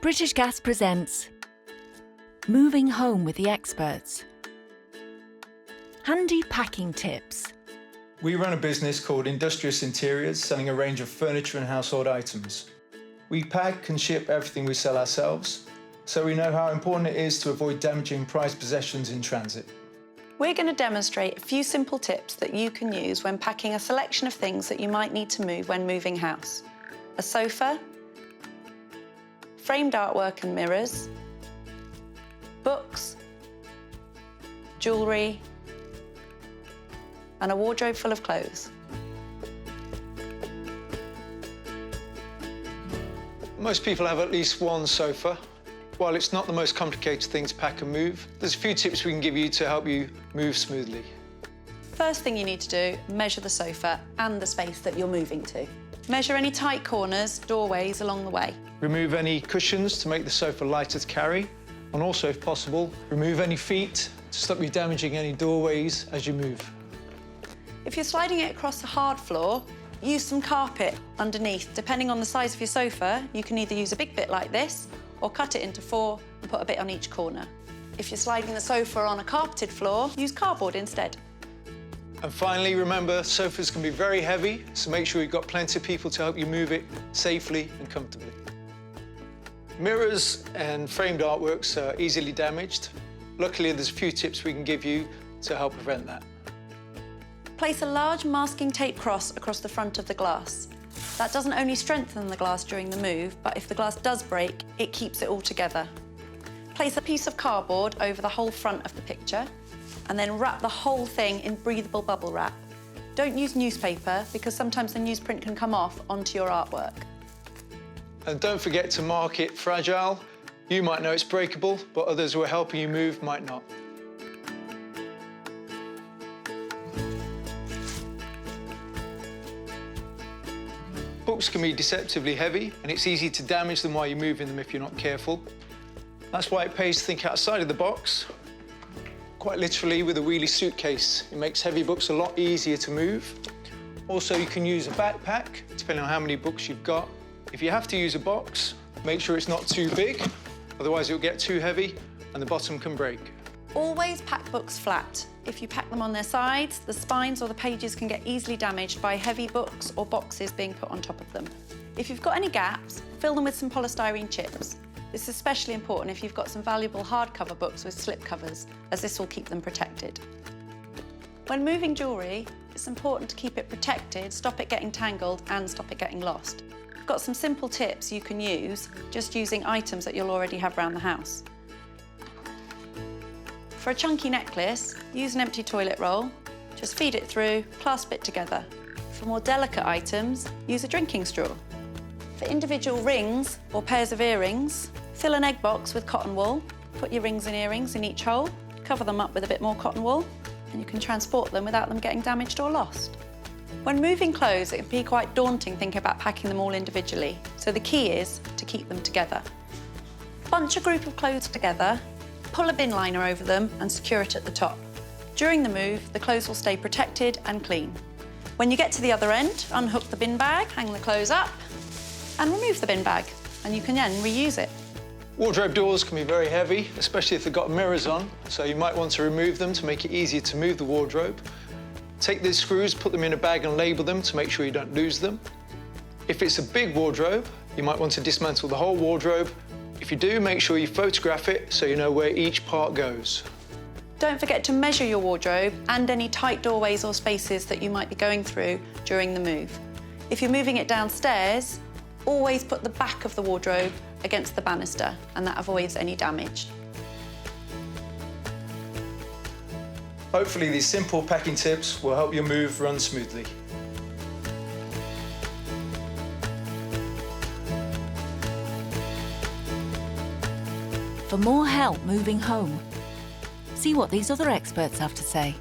British Gas presents Moving Home with the Experts. Handy packing tips. We run a business called Industrious Interiors, selling a range of furniture and household items. We pack and ship everything we sell ourselves, so we know how important it is to avoid damaging prized possessions in transit. We're going to demonstrate a few simple tips that you can use when packing a selection of things that you might need to move when moving house. A sofa, framed artwork and mirrors, books, jewellery, and a wardrobe full of clothes. Most people have at least one sofa. While it's not the most complicated thing to pack and move, there's a few tips we can give you to help you move smoothly. First thing you need to do, measure the sofa and the space that you're moving to. Measure any tight corners, doorways along the way. Remove any cushions to make the sofa lighter to carry, and also, if possible, remove any feet to stop you damaging any doorways as you move. If you're sliding it across a hard floor, use some carpet underneath. Depending on the size of your sofa, you can either use a big bit like this or cut it into 4 and put a bit on each corner. If you're sliding the sofa on a carpeted floor, use cardboard instead. And finally, remember, sofas can be very heavy, so make sure you've got plenty of people to help you move it safely and comfortably. Mirrors and framed artworks are easily damaged. Luckily, there's a few tips we can give you to help prevent that. Place a large masking tape cross across the front of the glass. That doesn't only strengthen the glass during the move, but if the glass does break, it keeps it all together. Place a piece of cardboard over the whole front of the picture, and then wrap the whole thing in breathable bubble wrap. Don't use newspaper, because sometimes the newsprint can come off onto your artwork. And don't forget to mark it fragile. You might know it's breakable, but others who are helping you move might not. Books can be deceptively heavy, and it's easy to damage them while you're moving them if you're not careful. That's why it pays to think outside of the box. Quite literally with a wheelie suitcase. It makes heavy books a lot easier to move. Also, you can use a backpack, depending on how many books you've got. If you have to use a box, make sure it's not too big, otherwise it'll get too heavy and the bottom can break. Always pack books flat. If you pack them on their sides, the spines or the pages can get easily damaged by heavy books or boxes being put on top of them. If you've got any gaps, fill them with some polystyrene chips. This is especially important if you've got some valuable hardcover books with slip covers, as this will keep them protected. When moving jewellery, it's important to keep it protected, stop it getting tangled and stop it getting lost. I've got some simple tips you can use, just using items that you'll already have around the house. For a chunky necklace, use an empty toilet roll, just feed it through, clasp it together. For more delicate items, use a drinking straw. For individual rings or pairs of earrings, fill an egg box with cotton wool, put your rings and earrings in each hole, cover them up with a bit more cotton wool, and you can transport them without them getting damaged or lost. When moving clothes, it can be quite daunting thinking about packing them all individually, so the key is to keep them together. Bunch a group of clothes together, pull a bin liner over them and secure it at the top. During the move, the clothes will stay protected and clean. When you get to the other end, unhook the bin bag, hang the clothes up, and remove the bin bag, and you can then reuse it. Wardrobe doors can be very heavy, especially if they've got mirrors on, so you might want to remove them to make it easier to move the wardrobe. Take these screws, put them in a bag and label them to make sure you don't lose them. If it's a big wardrobe, you might want to dismantle the whole wardrobe. If you do, make sure you photograph it so you know where each part goes. Don't forget to measure your wardrobe and any tight doorways or spaces that you might be going through during the move. If you're moving it downstairs, always put the back of the wardrobe against the banister, and that avoids any damage. Hopefully these simple packing tips will help your move run smoothly. For more help moving home, see what these other experts have to say.